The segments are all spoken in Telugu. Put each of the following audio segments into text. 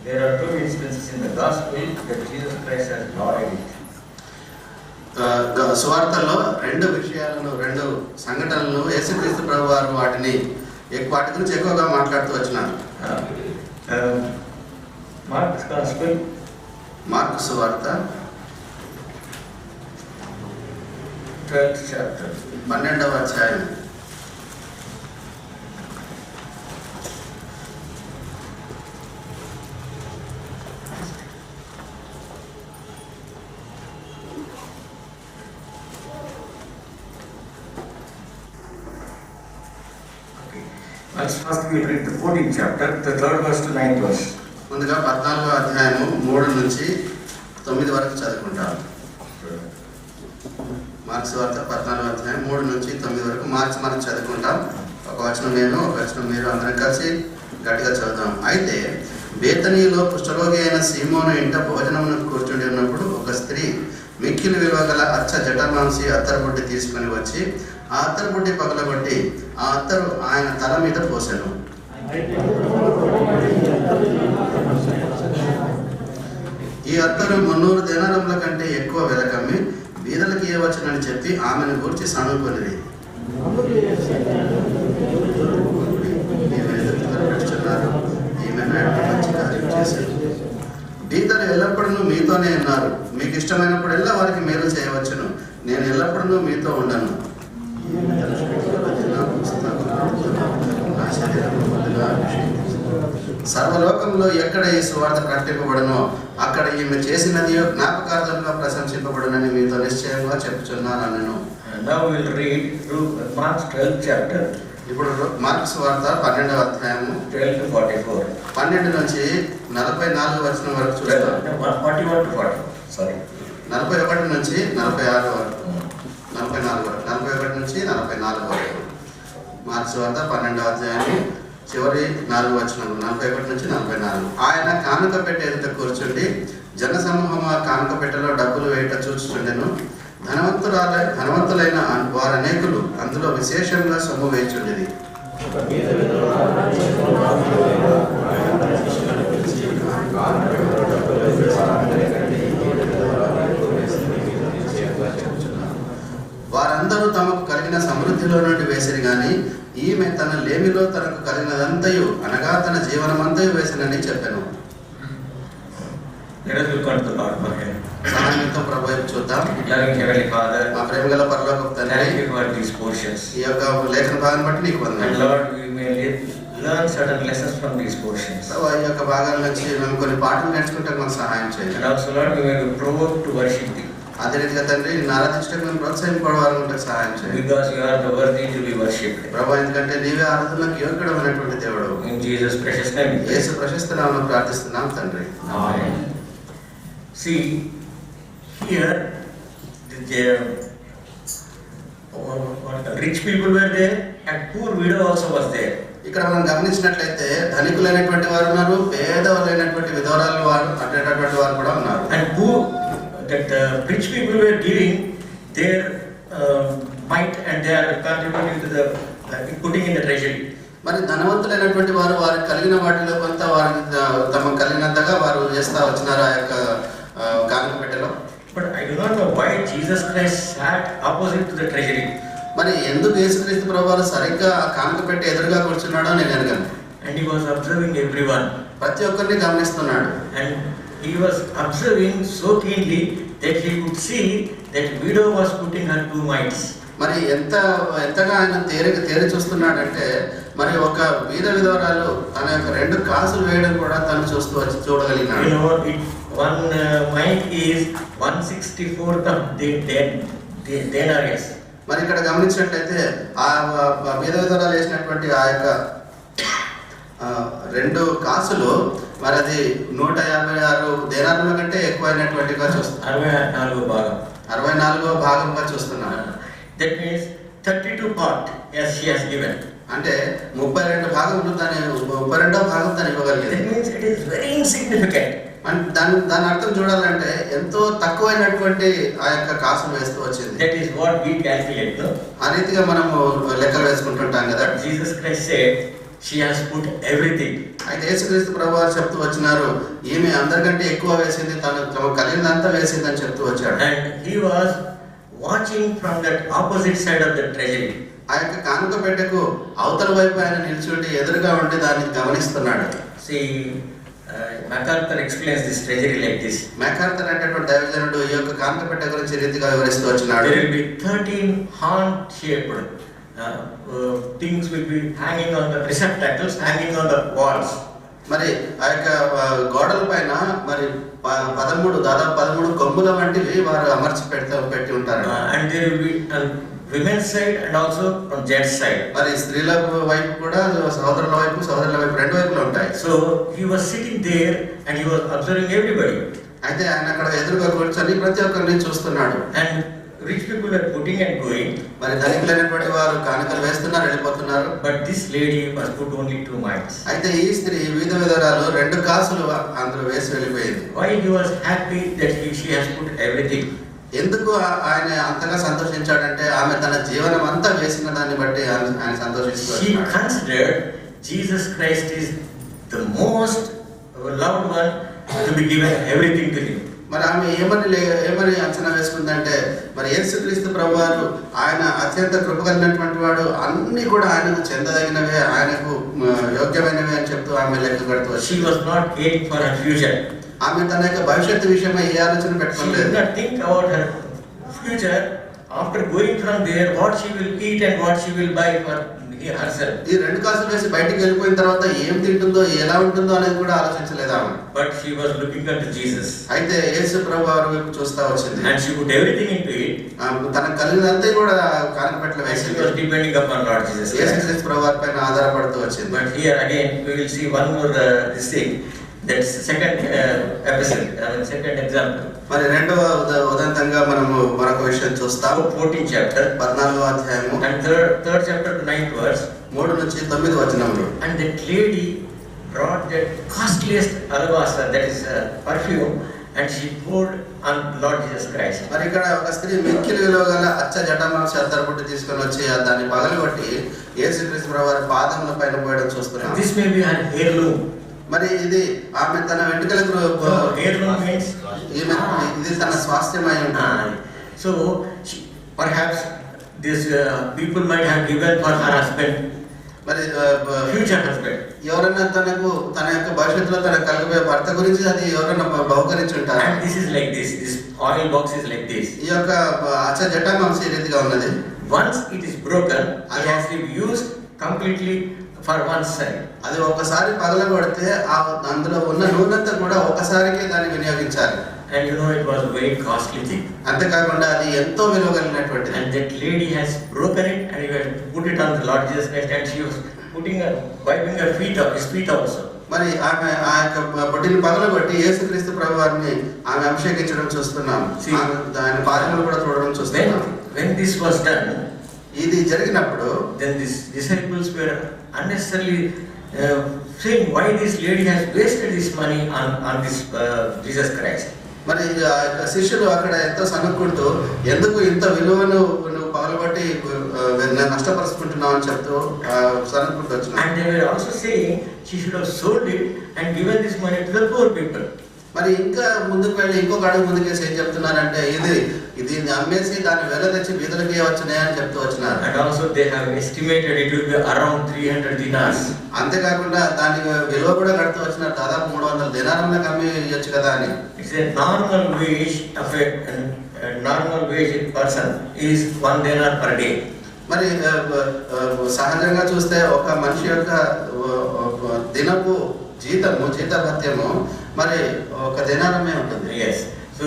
There are two instances in the gospel that Jesus Christ has glorified it. సువార్తల్లో రెండు విషయాలను, రెండు సంఘటనలను యేసుక్రీస్తు ప్రభు వారు వాటి గురించి ఎక్కువగా మాట్లాడుతూ వచ్చినారు. మార్కు సువార్త 12th chapter, 12వ అధ్యాయం. First we read the 14th chapter, the 3rd verse to 9th verse. ముందుగా 14వ అధ్యాయము 3 నుంచి 9 వరకు చదువుకుంటాం. మార్క్స్ వార్త 14వ అధ్యాయం 3 నుంచి 9 వరకు మనం చదువుకుంటాం. ఒక వచనం నేను, ఒక వచనం మీరు అందరం కలిసి గట్టిగా చదువుతాం. అయితే బేతనీలో కుష్ఠరోగి అయిన సీమోను ఇంట భోజనమునకు కూర్చుండి ఉన్నప్పుడు ఒక స్త్రీ మిక్కిలి విలువ గల అచ్చ జటమాంసి అత్తరుబుడ్డి తీసుకుని వచ్చి ఆ అత్తరుబుడ్డి పగలగొట్టి ఆ అత్తరు ఆయన తల మీద పోసెను. ఈ అత్తరు 300 దేనారముల కంటే ఎక్కువ వెలకమ్మి బీదలకు ఇవ్వవచ్చునని చెప్పి ఆమెను గురించి సనుకొనిది. బీదలు ఎల్లప్పుడూ మీతోనే ఉన్నారు, మీకు ఇష్టమైనప్పుడల్లా వారికి మేలు చేయవచ్చును, నేను ఎల్లప్పుడూ మీతో ఉండను. సర్వలోకంలో ఎక్కడ ఈ సువార్త ప్రకటింపబడనో అక్కడ ఈమె చేసినది జ్ఞాపకార్థంగా ప్రశంసింపబడునని మీతో నిశ్చయంగా చెప్పుచున్నాను నేను. ఇప్పుడు మార్క్స్ వార్త 12వ అధ్యాయము 12 to 44. 12 నుంచి 44 వచనం వరకు చూస్తాం. 41 to 40. Sorry. 41 నుంచి 46 వరకు, 44 వరకు, 41 నుంచి 44 వరకు. మార్క్స్ వార్త 12వ అధ్యాయం చివరి 4 వచనాలు, 41 నుంచి 44. ఆయన కానుక పెట్టె ఎదుట కూర్చుండి జనసమూహం ఆ కానుక పెట్టెలో డబ్బులు వేయట చూచుచుండెను. ధనవంతులైన వారు అనేకులు అందులో విశేషంగా సొమ్ము వేయుచుండేది. వారందరూ తమకు కలిగిన సమృద్ధిలో నుండి వేసిరి గాని ఈమె తన లేమిలో తనకు కలిగినదంతయు అనగా తన జీవనమంతయు వేసినని చెప్పాను. సహాయంతో ప్రభు వైపు చూద్దాం. మా ప్రేమ గల పరలోకపు తండ్రి, ఈ యొక్క లేఖన భాగాన్ని బట్టి నీకు వందనాలు. ఈ యొక్క భాగాల నుంచి మేము కొన్ని పాటలు నేర్చుకుంటే మాకు సహాయం చేయండి. అదే రీతిగా తండ్రి నిన్ను ఆరాధించడానికి మేము ప్రోత్సహింపడవాలంటే సహాయం చేయండి. ప్రభు ఎందుకంటే నీవే ఆరాధనలకు యోగ్యుడమైనటువంటి దేవుడు. యేసు ప్రశస్త నామమున ప్రార్థిస్తున్నాం తండ్రి. See, here the rich people were there and poor widow also was there. ఇక్కడ మనం గమనించినట్లయితే ధనికులైనటువంటి వారు ఉన్నారు, పేదలైనటువంటి విధవరాలు వారు అటువంటి వారు కూడా ఉన్నారు. And poor, that rich people were giving their might and they are contributing to the putting in the treasury. మరి ధనవంతులైనటువంటి వారు వారికి కలిగిన వాటిలో కొంత వారికి తమకు కలిగినంతగా వారు చేస్తా వచ్చినారు ఆ యొక్క కానుక పెట్టెలో. But I do not know why Jesus Christ sat opposite to the treasury. మరి ఎందుకు యేసుక్రీస్తు ప్రభువారు సరిగ్గా కానుక పెట్టి ఎదురుగా కూర్చున్నాడో నేను అడగను. And he was observing everyone. ప్రతి ఒక్కరిని గమనిస్తున్నాడు. And he was observing so keenly that he could see that widow was putting her 2 mites. మరి ఎంతగా ఆయన తేరి చూస్తున్నాడంటే మరి ఒక వీర విధవరాలు తన యొక్క 2 కాసులు వేయడం కూడా తను చూడగలిగినాడు. You know, one mite is 1/64 of the denarius. మరి ఇక్కడ గమనించినట్లయితే ఆ వీర విధవరాలు వేసినటువంటి ఆ యొక్క 2 కాసులు మరి అది 156 దేనారుల కంటే ఎక్కువైనటువంటిగా చూస్తున్నారు. 64వ భాగంగా చూస్తున్నారు. That means 32 part as she has given. అంటే 32 భాగములు దాని 32వ భాగం దాని ఇవ్వగలిగింది. That means it is very insignificant. దాని అర్థం చూడాలంటే ఎంతో తక్కువైనటువంటి ఆ యొక్క కాసులు వేస్తూ వచ్చింది. That is what we calculate, no? ఆ రీతిగా మనము లెక్కలు వేసుకుంటుంటాం కదా. Jesus Christ said, she has put everything. అయితే యేసుక్రీస్తు ప్రభువారు చెప్తూ వచ్చినారు, ఈమె అందరికంటే ఎక్కువ వేసింది, తను కలిగినంతా వేసింది అని చెప్తూ వచ్చాడు. And he was watching from that opposite side of the treasury. ఆ యొక్క కానుక పెట్టెకు అవతల వైపు ఆయన నిల్చుండి ఎదురుగా ఉండి దాన్ని గమనిస్తున్నాడు. See, MacArthur explains this treasury like this. MacArthur అనేటువంటి దైవజనుడు ఈ యొక్క కానుక పెట్టె గురించి ఈ రీతిగా వివరిస్తూ వచ్చినాడు. There will be 13 horn shaped things will be hanging on the receptacles, hanging on the walls. మరి ఆ యొక్క గోడల పైన మరి 13 దాదాపు 13 కొమ్ముల వంటివి వారు అమర్చి పెట్టి ఉంటారు. And there will be women's side and also from gents side. మరి స్త్రీల వైపు కూడా సహోదరుల వైపు రెండు వైపులు ఉంటాయి. So he was sitting there and he was observing everybody. అయితే ఆయన అక్కడ ఎదురుగా కూర్చొని ప్రతి ఒక్కరిని చూస్తున్నాడు. And rich people are putting and going. మరి ధనికులైనటువంటి వారు కానుకలు వేస్తున్నారు, వెళ్ళిపోతున్నారు. But this lady was put only 2 mites. అయితే ఈ స్త్రీ విధవరాలు 2 కాసులు అందులో వేసి వెళ్ళిపోయింది. Why he was happy that she has put everything? ఎందుకు ఆయన అంతగా సంతోషించాడంటే ఆమె తన జీవనం అంతా వేసిన దాన్ని బట్టి ఆయన సంతోషిస్తున్నాడు. She considered Jesus Christ is the most loved one to be given everything to him. మరి ఆమె ఏమని అంచనా వేసుకుందంటే మరి యేసుక్రీస్తు ప్రభువారు ఆయన అత్యంత కృప కలిగినటువంటి వాడు, అన్ని కూడా ఆయనకు చెందదగినవే, ఆయనకు యోగ్యమైనవే అని చెప్తూ ఆమె లెక్క కడుతూ వచ్చింది. She was not caring for her future. ఆమె తన యొక్క భవిష్యత్తు విషయమై ఏ ఆలోచన She పెట్టుకోలేదు. did not think about her future. After going from there, what she will eat and what she will buy for herself. ఈ 2 కాసులు వేసి బయటికి వెళ్ళిపోయిన తర్వాత ఏం తింటుందో ఎలా ఉంటుందో అనేది కూడా ఆలోచించలేదు ఆమె. But she was looking unto Jesus. అయితే యేసు ప్రభువారు వైపు చూస్తా వచ్చింది. And she put everything into it. తనకు కలిగినంతా కూడా కానుకపెట్టెలో And she వేసింది. was depending upon Lord Jesus Christ. యేసుక్రీస్తు ప్రభువారి పైన ఆధారపడుతూ వచ్చింది. But here again we will see one more this thing. That's second episode, second example. మరి రెండవ ఉదంతంగా మనము మరొక విషయం చూస్తాం. 14th chapter 14వ అధ్యాయము and third chapter to 9th verse. 3 నుంచి 9 వచనములు. And that lady brought that costliest alabaster, that is perfume, and she poured on Lord Jesus Christ. మరి ఇక్కడ ఒక స్త్రీ మిక్కిలి విలువ గల అచ్చ జటామాంస అత్తరుపుట్టి తీసుకొని వచ్చి దాన్ని పగలగొట్టి యేసుక్రీస్తు ప్రభువారి పాదముల పైన పోయడం చూస్తున్నాం. This may be an heirloom. మరి ఇది ఆమె తన వెంట్రుకలకు Heirloom means ఇది తన స్వాస్థ్యమై ఉంటుంది. So perhaps this people might have given for her husband, మరి future husband. ఎవరైనా తన యొక్క భవిష్యత్తులో తన కలిగే భర్త గురించి అది ఎవరైనా బహుకరించి ఉంటారు. And this is like this oil box is like this. ఈ యొక్క అచ్చ జటామాంస ఈ రీతిగా ఉన్నది. Once it is broken, it has to be used completely for one side. అది ఒకసారి పగలగొడితే అందులో ఉన్న నూనెంతా కూడా ఒకసారికే దాన్ని వినియోగించాలి. And you know it was a very costly thing. అంతేకాకుండా అది ఎంతో విలువ కలిగినటువంటిది. And that lady has broken it and he had put it on the Lord Jesus Christ, and she was wiping her feet off, his feet also. మరి ఆమె ఆ యొక్క బొడ్డిని పగలగొట్టి యేసుక్రీస్తు ప్రభువారిని ఆమె అభిషేకించడం చూస్తున్నాం. ఆయన పాదములు కూడా చూడడం చూస్తున్నాం. When this was done, ఇది జరిగినప్పుడు then these disciples were unnecessarily saying why this lady has wasted this money on this Jesus Christ. మరి శిష్యులు అక్కడ ఎంతో సనుక్కుంటూ ఎందుకు ఇంత విలువను నువ్వు పగలబట్టి నష్టపరుచుకుంటున్నావు అని చెప్తూ సనుక్కుంటూ వచ్చినారు. And they were also saying she should have sold it and given this money to the poor people. మరి ఇంకా ముందుకు వెళ్ళి ఇంకొక అడుగు ముందుకేసి ఏం చెప్తున్నారంటే ఇది అమ్మేసి దాన్ని వెల తెచ్చి బీదలకి ఇవ్వచ్చునే అని చెప్తూ వచ్చినారు. And also they have estimated it will be around 300 dinars. అంతేకాకుండా దాని విలువ కూడా కడుతూ వచ్చినారు. దాదాపు 300 దినారంలకు అమ్మి ఇవ్వచ్చు కదా అని. It's a normal wage of a normal wage person is 1 dinar per day. మరి సహజంగా చూస్తే ఒక మనిషి యొక్క దినపు జీతభత్యము మరి 1 దినారమే ఉంటుంది. Yes. So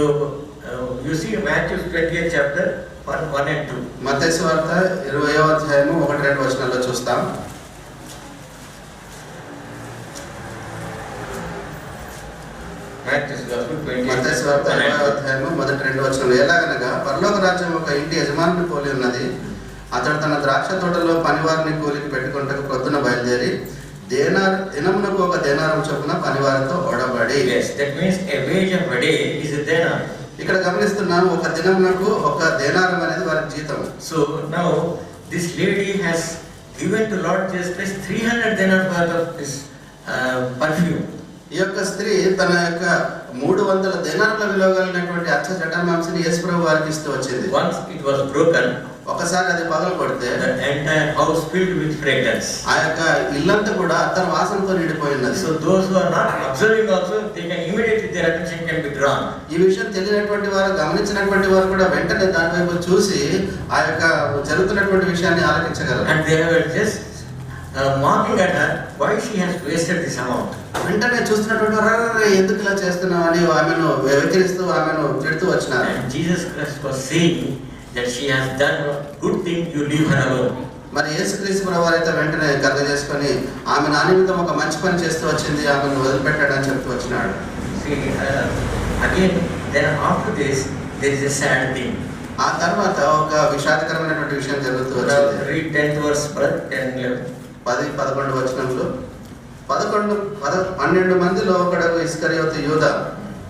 you see Matthew 20th chapter 1 and 2. మత్తయి సువార్త 20వ అధ్యాయము 1-2 వచనాల్లో చూస్తాం. Matthew Gospel 20th మత్తయి సువార్త 20వ అధ్యాయము 1-2 వచనాలు. ఎలాగనగా పరలోక రాజ్యం ఒక ఇంటి యజమానుని పోలి ఉన్నది. అతడు తన ద్రాక్ష తోటలో పనివారిని కూలికి పెట్టుకొనుటకు ప్రొద్దున బయలుదేరి దినమునకు 1 దేనారం చొప్పున పనివారితో ఒడబడి. Yes, that means a wage of a day is a denar. ఇక్కడ గమనిస్తున్నాం 1 దినమునకు 1 దేనారం అనేది వారి జీతం. So now this lady has given to Lord Jesus Christ 300 dinars worth of this perfume. ఈ యొక్క స్త్రీ తన యొక్క 300 దేనార్ల విలువ కలిగినటువంటి అచ్చ జటామాంసిని యేసుప్రభు వారికి ఇస్తూ వచ్చింది. Once it was broken, ఒకసారి అది పగలగొడితే the entire house filled with fragrance. ఆ యొక్క ఇల్లంతా కూడా అత్తరు వాసనతో నిండిపోయి ఉన్నది. So those who are not observing also, they can immediately, their attention can be drawn. ఈ విషయం తెలియనటువంటి వారు, గమనించినటువంటి వారు కూడా వెంటనే దాని వైపు చూసి ఆ యొక్క జరుగుతున్నటువంటి విషయాన్ని ఆలోచించగలరు. And they were just mocking at her, why she has wasted this amount. వెంటనే చూస్తున్నటువంటి వారు ఎందుకు ఇలా చేస్తున్నావు అని ఆమెను వ్యతిరేకిస్తూ ఆమెను తిడుతూ వచ్చినారు. And Jesus Christ was saying that she has done a good thing, you leave her alone. మరి యేసుక్రీస్తు ప్రభువు అయితే వెంటనే కథ చేసుకొని ఆమె నా నిమిత్తం ఒక మంచి పని చేస్తూ వచ్చింది, ఆమెను వదిలిపెట్టాడని చెప్తూ వచ్చినాడు. See, again, then after this, there is a sad thing. ఆ తర్వాత ఒక విషాదకరమైనటువంటి విషయం జరుగుతూ Now వచ్చింది. read 10th verse, 10, 11. 10-11 వచనంలో 12 మందిలో ఒకడు ఇస్కరియోతు యూదా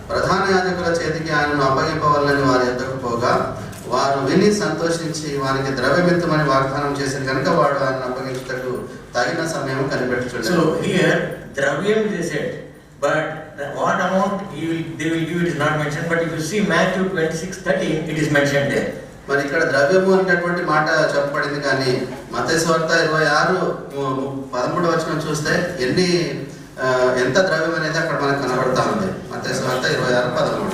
ప్రధాన యాజకుల చేతికి ఆయనను అప్పగింపవాలని వారి ఎద్దకు పోగా వారు విని సంతోషించి వారికి ద్రవ్యమిత్తమని వాగ్దానం చేసిన కనుక వాడు ఆయన అప్పగించుటకు తగిన సమయం కనిపెట్టుచుండెను. So here Dravyam they said, but what amount they will give it is not mentioned. But if you see Matthew 26:13, it is mentioned there. మరి ఇక్కడ ద్రవ్యము అనేటువంటి మాట చెప్పబడింది, కానీ మత్తయి సువార్త 26:13 వచనం చూస్తే ఎంత ద్రవ్యం అనేది అక్కడ మనకు కనబడతా ఉంది. మత్తయి సువార్త 26:13.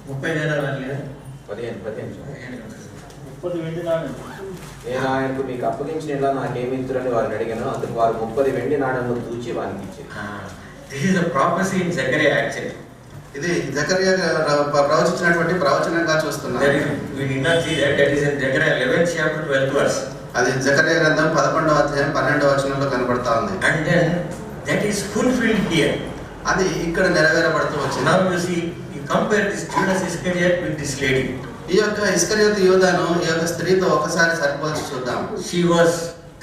30 దేనాలు లేదా 30 వెండి నాణెములు. నేను ఆయనకు మీకు అప్పగించిన నాకేమి ఇచ్చురని వారిని అడిగాను. అందుకు వారు 30 వెండి నాణెములు తూచి వారికి ఇచ్చారు. This is a prophecy in Zechariah actually. ఇది జకర్యా ప్రవచించినటువంటి ప్రవచనంగా చూస్తున్నాం. We did not see that. That is in Zechariah 11th chapter 12th verse. అది జకర్యా గ్రంథం 11వ అధ్యాయం 12వ వచనంలో కనబడతా ఉంది. And then that is fulfilled here. అది ఇక్కడ నెరవేరబడుతూ వచ్చింది. Now you see, you compare this Judas Iscariot with this lady. ఈ యొక్క ఇస్కరియోతు యూదాను ఈ యొక్క స్త్రీతో ఒకసారి సరిపోల్చి చూద్దాం. She was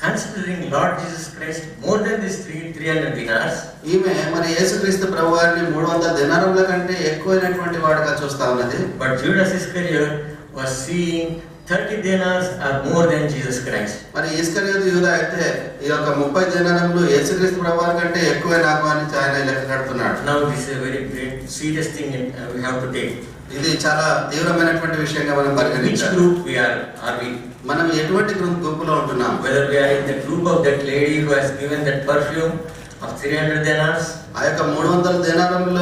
considering Lord Jesus Christ more than this 300 dinars. ఈమె మరి యేసుక్రీస్తు ప్రభువారిని 300 దినారముల కంటే ఎక్కువైనటువంటి వాడుగా చూస్తా ఉన్నది. But Judas Iscariot was seeing 30 dinars are more than Jesus Christ. మరి ఇస్కరియోతు యూదా అయితే ఈ యొక్క 30 దినారములు యేసుక్రీస్తు ప్రభువారి కంటే ఎక్కువే నాకు అని ఆయన లెక్క కడుతున్నాడు. Now this is a very great serious thing we have to take. ఇది చాలా తీవ్రమైనటువంటి విషయంగా మనం Which పరిగణించాలి. group are we? మనం ఎటువంటి గుంపులో ఉంటున్నాం? Whether we are in the group of that lady who has given that perfume of 300 dinars, ఆ యొక్క 300 దినారముల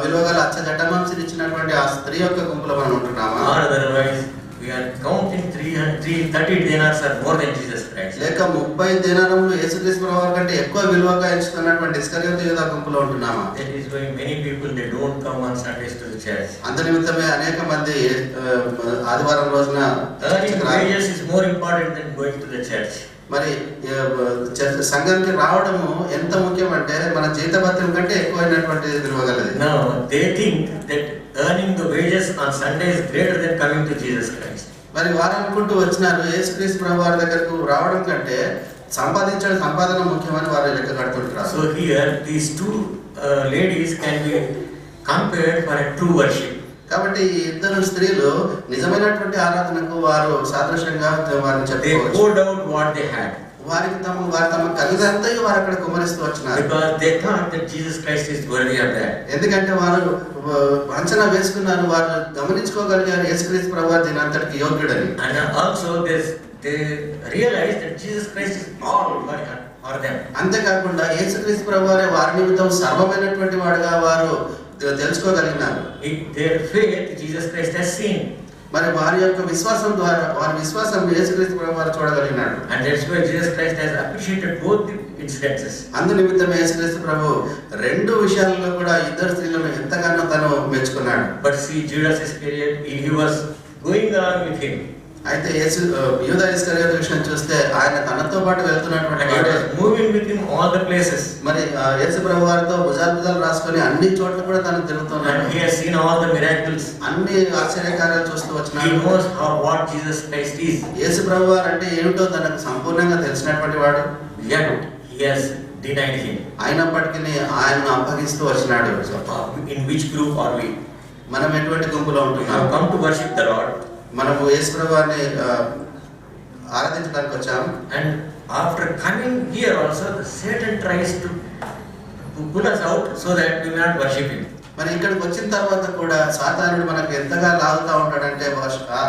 విలువ గల అచ్చ జటామాంసిని ఇచ్చినటువంటి ఆ స్త్రీ యొక్క గుంపులో మనం ఉంటున్నామా? or otherwise we are counting 30 dinars are more than Jesus Christ. లేక 30 దినారములు యేసుక్రీస్తు ప్రభువారి కంటే ఎక్కువ విలువగా ఎంచుకున్నటువంటి ఇస్కరియోతు యూదా గుంపులో ఉంటున్నామా? That is why many people they don't come on Sundays to the church. అందు నిమిత్తమే అనేక మంది ఆదివారం రోజున Earning చర్చికి రారు. wages is more important than going to the church. మరి సంఘానికి రావడము ఎంత ముఖ్యం అంటే మన జీతభత్యం కంటే ఎక్కువైనటువంటి విలువ గలది. Now they think that earning the wages on Sunday is greater than coming to Jesus Christ. మరి వారు అనుకుంటూ వచ్చినారు యేసుక్రీస్తు ప్రభువారి దగ్గరకు రావడం కంటే సంపాదించడం సంపాదన ముఖ్యమని వారు లెక్క కడుతుంటారు. So here these two ladies can be compared for a true worship. కాబట్టి ఈ ఇద్దరు స్త్రీలు నిజమైనటువంటి ఆరాధనకు వారు సాదృశ్యంగా వారిని They చెప్పుకోవచ్చు. poured out what they had వారి తమ కలిగంతా వారు అక్కడ కుమరిస్తూ వచ్చినారు. because they thought that Jesus Christ is worthy of that. ఎందుకంటే వారు అంచనా వేసుకున్నారు, వారు గమనించుకోగలిగారు యేసుక్రీస్తు ప్రభువారు దీనంతటికి యోగ్యుడని. And also they realized that Jesus Christ is all for them. అంతేకాకుండా యేసుక్రీస్తు ప్రభువారే వారి నిమిత్తం సర్వమైనటువంటి వాడుగా వారు తెలుసుకోగలిగినారు. Their faith Jesus Christ has seen. మరి వారి యొక్క విశ్వాసం ద్వారా వారి విశ్వాసం యేసుక్రీస్తు ప్రభువారు చూడగలిగినాడు. And that's why Jesus Christ has appreciated both the incidences. అందు నిమిత్తమే యేసుక్రీస్తు ప్రభు రెండు విషయాలలో కూడా ఇద్దరు స్త్రీలను ఎంతగానో తను మెచ్చుకున్నాడు. But see, Judas Iscariot, he was going along with him. అయితే యూదా ఇస్కరియోతు విషయం చూస్తే ఆయన తనతో పాటు వెళ్తున్నటువంటి And he వాడే. was moving with him all the places. మరి యేసు ప్రభు వారితో భుజాలు రాసుకొని అన్ని చోట్ల కూడా తను తిరుగుతున్నాడు. And he has seen all the miracles. అన్ని ఆశ్చర్యకార్యాలు చూస్తూ He వచ్చినాడు. knows what Jesus Christ is. యేసు ప్రభు వారు అంటే ఏమిటో తనకు సంపూర్ణంగా తెలిసినటువంటి వాడు. Yet he has denied him. అయినప్పటికీ ఆయనను అప్పగిస్తూ వచ్చినాడు. So, in which group are we? మనం ఎటువంటి గుంపులో We ఉంటున్నాం? have come to worship the Lord, మనము యేసు ప్రభువాన్ని ఆరాధించడానికి వచ్చాం. and after coming here also, the Satan tries to pull us out so that we will not worship him. మరి ఇక్కడికి వచ్చిన తర్వాత కూడా సాతానుడు మనకు ఎంతగా లాగుతా ఉంటాడంటే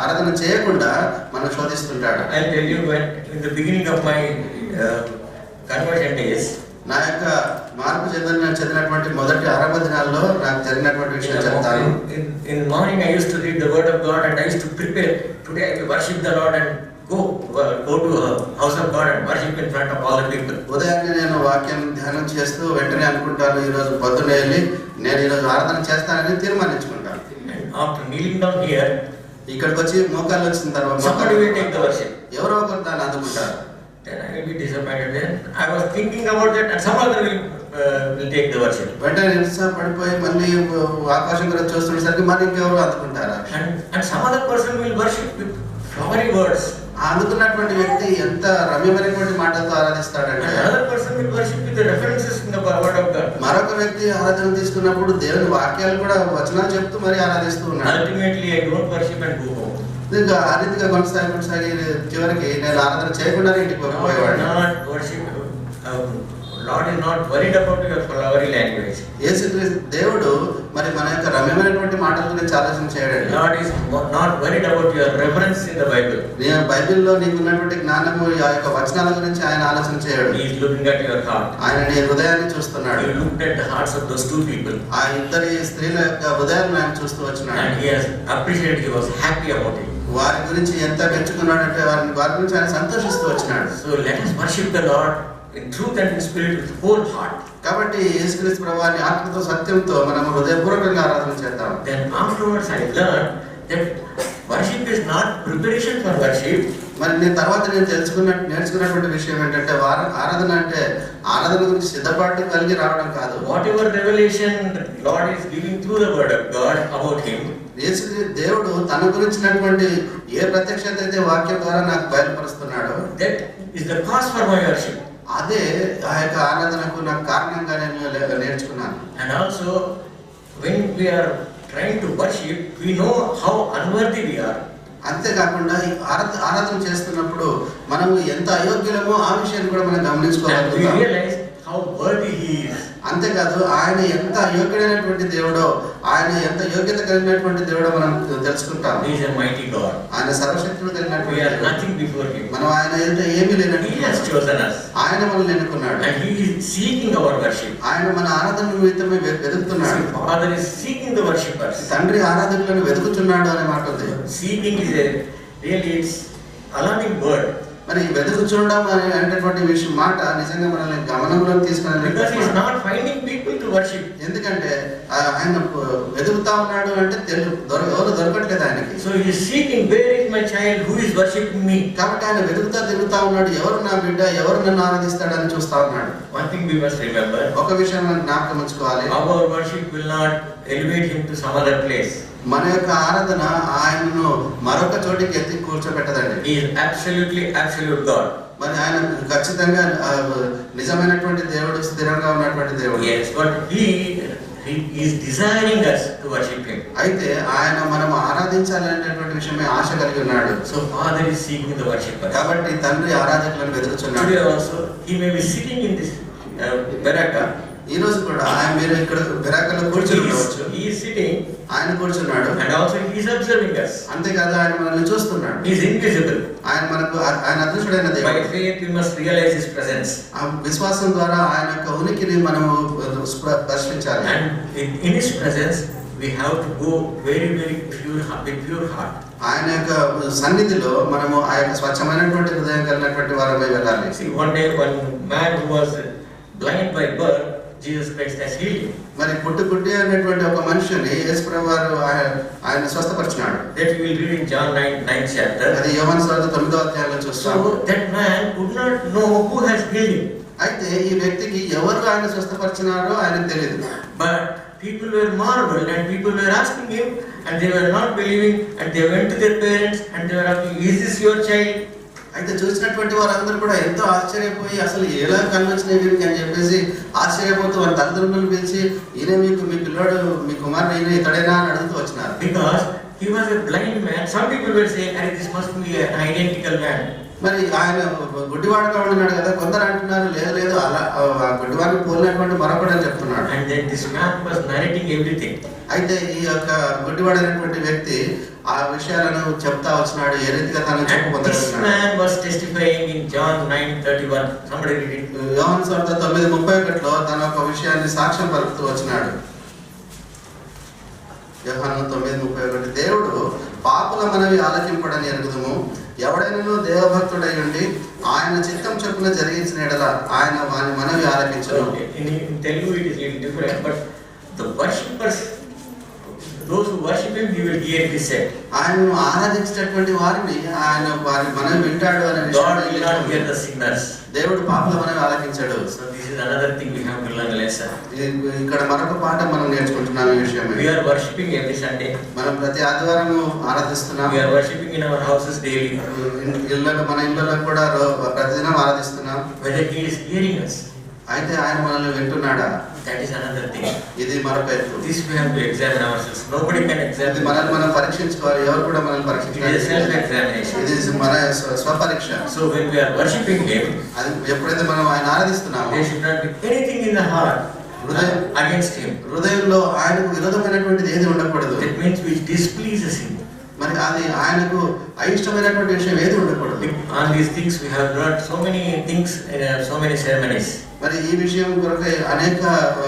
ఆరాధన చేయకుండా మనం శోధిస్తుంటాడు. I'll tell you, when in the beginning of my conversion days, నా యొక్క మార్పు చెందినటువంటి మొదటి ఆరంభ దినాల్లో నాకు జరిగినటువంటి విషయం చెప్తాను. in morning I used to read the word of God and I used to prepare, today I will worship the Lord and go to house of God and worship in front of all the people. ఉదయాన్నే నేను వాక్యం ధ్యానం చేస్తూ వెంటనే అనుకుంటాను, ఈరోజు పొద్దున్నే వెళ్ళి నేను ఈరోజు ఆరాధన చేస్తానని తీర్మానించుకుంటాను. And after kneeling down here, ఇక్కడికి వచ్చి మోకాళ్ళు వచ్చిన తర్వాత somebody will take the worship. ఎవరో ఒకరు దాన్ని అందుకుంటారు. Then I will be disappointed. Then I was thinking about that, and some other will take the worship. వెంటనే నిరుత్సాహపడిపోయి మళ్ళీ ఆకాశం కూడా చూస్తుండేసరికి మరి ఇంకెవరు అందుకుంటారా? And some other person will worship with flowery words. ఆ అందుకున్నటువంటి వ్యక్తి ఎంత రమ్యమైనటువంటి మాటలతో And ఆరాధిస్తాడంటే another person will worship with the references in the word of God. మరొక వ్యక్తి ఆరాధన తీసుకున్నప్పుడు దేవుని వాక్యాలు కూడా వచనాలు చెప్తూ మరి ఆరాధిస్తూ ఉన్నాడు. Ultimately, I don't worship and go home. ఇంకా ఆ రీతిగా కొనసాగి చివరికి నేను ఆరాధన చేయకుండానే ఇంటికి పోయేవాడు. Not worship. Lord is not worried about your flowery language. యేసుక్రీస్తు దేవుడు మరి మన యొక్క రమ్యమైనటువంటి మాటల గురించి ఆలోచన చేయడండి. Lord is not worried about your reference in the Bible. నేను బైబిల్లో నీకు ఉన్నటువంటి జ్ఞానము ఆ యొక్క వచనాల గురించి ఆయన ఆలోచన చేయడు. He is looking at your heart. ఆయన నీ హృదయాన్ని చూస్తున్నాడు. He looked at the hearts of those two people. ఆ ఇద్దరి స్త్రీల యొక్క హృదయాలను ఆయన చూస్తూ వచ్చినాడు. And he has appreciated, he was happy about it. వారి గురించి ఎంత మెచ్చుకున్నాడంటే వారి గురించి ఆయన సంతోషిస్తూ వచ్చినాడు. So let us worship the Lord in truth and in spirit with whole heart. కాబట్టి యేసుక్రీస్తు ప్రభువాన్ని ఆత్మతో సత్యంతో మనం హృదయపూర్వకంగా ఆరాధన చేద్దాం. Then afterwards I learned that worship is not preparation for worship. మరి నేను తర్వాత నేర్చుకున్నటువంటి విషయం ఏంటంటే ఆరాధన అంటే ఆరాధన గురించి సిద్ధపాటు కలిగి రావడం కాదు. Whatever revelation the Lord is giving through the word of God about him, దేవుడు తన గురించినటువంటి ఏ ప్రత్యక్షత అయితే వాక్యం ద్వారా నాకు బయలుపరుస్తున్నాడో that is the cause for my worship. అదే ఆ యొక్క ఆరాధనకు నాకు కారణంగా నేను నేర్చుకున్నాను. And also when we are trying to worship, we know how unworthy we are. అంతేకాకుండా ఈ ఆరాధన చేస్తున్నప్పుడు మనము ఎంత అయోగ్యులమో ఆ విషయాన్ని కూడా మనం And we గమనించుకోగలుగుతాం. realize how worthy he is. అంతేకాదు ఆయన ఎంత అయోగ్యుడైనటువంటి దేవుడో, ఆయన ఎంత యోగ్యత కలిగినటువంటి దేవుడో మనం తెలుసుకుంటాం. He is a mighty God. ఆయన సర్వశక్తుడు We కలిగినటువంటి are దేవుడు. nothing before him. మనం ఆయన ఎదుట ఏమీ లేనట్టు He has chosen us. ఆయన మనల్ని ఎన్నుకున్నాడు. And he is seeking our worship. ఆయన మన ఆరాధన నిమిత్తమే వెతుకుతున్నాడు. See, Father is seeking the worshippers. తండ్రి ఆరాధకులను వెతుకుతున్నాడు అనే మాట ఉంది. Seeking is a really it's alarming word. మరి వెతుకుచుండడం అనేటువంటి విషయం మాట నిజంగా మనల్ని గమనంలో తీసుకుని, Because he is not finding people to worship. ఎందుకంటే ఆయన వెతుకుతా ఉన్నాడు అంటే ఎవరు దొరకట్లేదు ఆయనకి. So he is seeking, where is my child who is worshiping me? కాబట్టి ఆయన తిరుగుతా ఉన్నాడు, ఎవరు నా బిడ్డ, ఎవరు నన్ను ఆరాధిస్తాడని చూస్తా ఉన్నాడు. One thing we must remember, ఒక విషయం మనం జ్ఞాపకం ఉంచుకోవాలి. our worship will not elevate him to some other place. మన యొక్క ఆరాధన ఆయనను మరొక చోటికి ఎత్తి కూర్చోబెట్టదండి. He is absolutely absolute God. మరి ఆయన ఖచ్చితంగా నిజమైనటువంటి దేవుడు, స్థిరంగా ఉన్నటువంటి దేవుడు. Yes, but he is desiring us to worship him. అయితే ఆయన మనం ఆరాధించాలి అనేటువంటి విషయమే ఆశ కలిగి ఉన్నాడు. So Father is seeking the worshippers. కాబట్టి తండ్రి ఆరాధకులను వెతుకుతున్నాడు. Today also he may be sitting in this baraka. ఈ రోజు కూడా మీరు ఇక్కడ బెరాకలో కూర్చుని ఉండవచ్చు. He is sitting ఆయన కూర్చున్నాడు. and also he is observing us. అంతేకాదు ఆయన మనల్ని చూస్తున్నాడు. He is invisible. ఆయన అదృశ్యుడైన By దేవుడు. faith we must realize his presence. ఆ విశ్వాసం ద్వారా ఆయన యొక్క ఉనికిని మనము దర్శించాలి. And in his presence we have to go very pure with pure heart. ఆయన యొక్క సన్నిధిలో మనము ఆ యొక్క స్వచ్ఛమైనటువంటి హృదయం కలిగినటువంటి వారమై వెళ్ళాలి. See, one day one man who was blind by birth, Jesus Christ has healed him. మరి పుట్టి అనేటువంటి ఒక మనిషిని యేసుప్రభువు వారు ఆయన స్వస్థపరిచినాడు. That we will read in John 9th chapter. అది యోహాను సువార్త 9వ అధ్యాయంలో చూస్తాము. So that man could not know who has healed him. అయితే ఈ వ్యక్తికి ఎవరు ఆయన స్వస్థపరిచినారో ఆయనకు తెలియదు. But people were marveled and people were asking him and they were not believing and they went to their parents and they were asking, is this your child అయితే చూసినటువంటి వారందరూ కూడా ఎంతో ఆశ్చర్యపోయి అసలు ఎలా కనిపించినాయి వీరికి అని చెప్పేసి ఆశ్చర్యపోతూ వారి తల్లిదండ్రులను పిలిచి ఈయన మీ పిల్లోడు మీ కుమారుడు ఈయన ఇతడేనా అని అడుగుతూ వచ్చినారు. Because he was a blind man. Some people will say, "Hey, this must be an identical man." మరి ఆయన గుడ్డివాడుగా ఉన్నాడు కదా, కొందరు అంటున్నారు లేదు అలా గుడ్డివాడిని పోలినటువంటి మరొకడు అని చెప్తున్నాడు. And then this man was narrating everything. అయితే ఈ యొక్క గుడ్డివాడైనటువంటి వ్యక్తి ఆ విషయాలను చెప్తా వచ్చినాడు, ఏ రీతిగా తను And this చెప్పబోతున్నాడు. man was testifying in John 9:31. Somebody read it. యోహాను సువార్త 9:31లో తన ఒక విషయాన్ని సాక్ష్యం పలుకుతూ వచ్చినాడు. యోహాను 9:31 దేవుడు పాపుల మనవి ఆలకింపడని ఎరుగుదుము, ఎవడైనను దేవభక్తుడై ఉండి ఆయన చిత్తం చొప్పున జరిగించిన ఎడల ఆయన వాని మనవి ఆలకించును. Okay. In Telugu it is little different, but the worshippers, those who worship him, he will hear it said. ఆయనను ఆరాధించేటటువంటి వారిని ఆయన వారి మనవి వింటాడు అనే God will not విషయం hear the sinners. దేవుడు పాపుల మనవి ఆలకించాడు. So this is another thing we have to learn a lesson. ఇక్కడ మరొక పాఠం మనం నేర్చుకుంటున్నాం ఈ విషయం. We are worshipping every Sunday. మనం ప్రతి ఆదివారం ఆరాధిస్తున్నాం. We are worshipping in our houses daily. మన ఇళ్ళలో కూడా ప్రతిదినం ఆరాధిస్తున్నాం. Whether he is hearing us, అయితే ఆయన మనల్ని వింటున్నాడా, that is another thing. ఇది మరొక ఎత్తు. This we have to examine ourselves. Nobody can ఇది examine. మనల్ని మనం పరీక్షించుకోవాలి, ఎవరు కూడా మనల్ని It is పరీక్షించాలి. self-examination. ఇది మన స్వపరీక్ష. So when we are worshipping him, అది ఎప్పుడైతే మనం ఆయన ఆరాధిస్తున్నామో there should not be anything in the heart against him. హృదయంలో ఆయనకు విరోధమైనటువంటిది ఏది ఉండకూడదు. That means which displeases him. మరి అది ఆయనకు అయిష్టమైనటువంటి విషయం ఏది ఉండకూడదు. On these things we have learned so many things in so many ceremonies. మరి ఈ విషయం కొరకు అనేక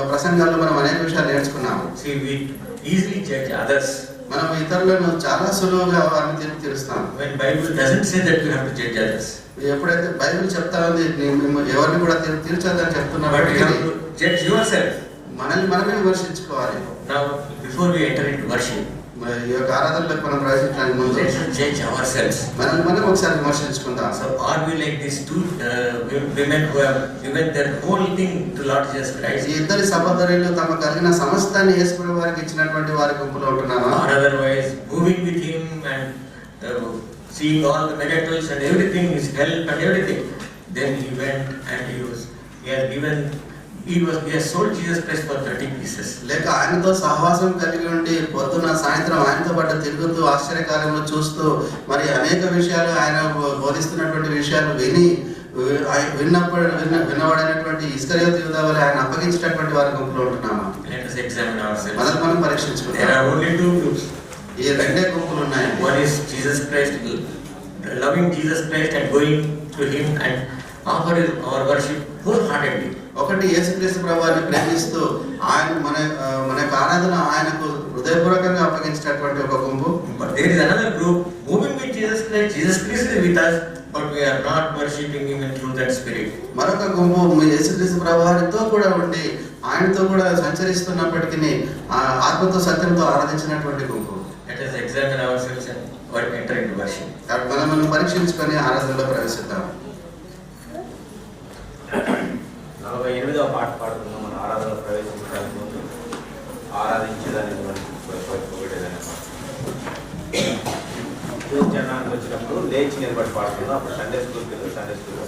ప్రసంగాల్లో మనం అనేక విషయాలు నేర్చుకున్నాము. See, we easily judge others. మనం ఇతరులను చాలా సులువుగా వారిని తీర్పు తీరుస్తాం. When Bible doesn't say that we have to judge others. ఎప్పుడైతే బైబిల్ చెప్తా ఉంది ఎవరిని కూడా తీర్చొద్దని చెప్తున్నా, But you have to judge yourself. మనల్ని మనమే విమర్శించుకోవాలి. Now, before we enter into worship, మరి ఈ యొక్క ఆరాధనలోకి మనం ప్రవేశించడానికి ముందు let's judge ourselves. మనల్ని మనం ఒకసారి విమర్శించుకుందాం. So, are we like these two women who have given their whole thing to Lord Jesus ఈ Christ? ఇద్దరి సహోదరులు తమ కలిగిన సమస్తాన్ని యేసుప్రభు వారికి ఇచ్చినటువంటి వారి గుంపులో ఉంటున్నామా? Or otherwise, moving with him and seeing all the miracles and everything, his help and everything. Then he went and he has sold Jesus Christ for 30 pieces. లేక ఆయనతో సహవాసం కలిగి ఉండి పొద్దున సాయంత్రం ఆయనతో పాటు తిరుగుతూ ఆశ్చర్యకార్యములు చూస్తూ మరి అనేక విషయాలు ఆయన బోధిస్తున్నటువంటి విషయాలు విన్నవాడైనటువంటి ఇస్కరియోతు యూదా వలె ఆయన అప్పగించేటటువంటి వారి గుంపులో ఉంటున్నామా? Let us examine ourselves. మనల్ని మనం There పరీక్షించుకుంటాం. are only two groups. ఈ రెండే గుంపులు ఉన్నాయి. One is Jesus Christ, loving Jesus Christ and going to him and offer our worship wholeheartedly. ఒకటి యేసుక్రీస్తు ప్రభువుని ప్రేమిస్తూ ఆయన మన యొక్క ఆరాధన ఆయనకు హృదయపూర్వకంగా అప్పగించేటటువంటి ఒక గుంపు. But there is another group moving with Jesus Christ. Jesus Christ is with us, but we are not worshipping him in truth and spirit. మరొక గుంపు యేసుక్రీస్తు ప్రభువుతో కూడా ఉండి ఆయనతో కూడా సంచరిస్తున్నప్పటికీ ఆత్మతో సత్యంతో ఆరాధించినటువంటి గుంపు. Let us examine ourselves and enter into worship. మనం పరీక్షించుకొని ఆరాధనలో ప్రవేశిద్దాం. 48వ పాట పాడుతున్నాం. మన ఆరాధనలో ప్రవేశించడానికి ముందు ఆరాధించేదాన్ని పొగిడేదాన్ని జనానికి వచ్చినప్పుడు లేచి నిలబడి పాడుతున్నాం. అప్పుడు సండే స్కూల్కి వెళ్తే సండే స్కూల్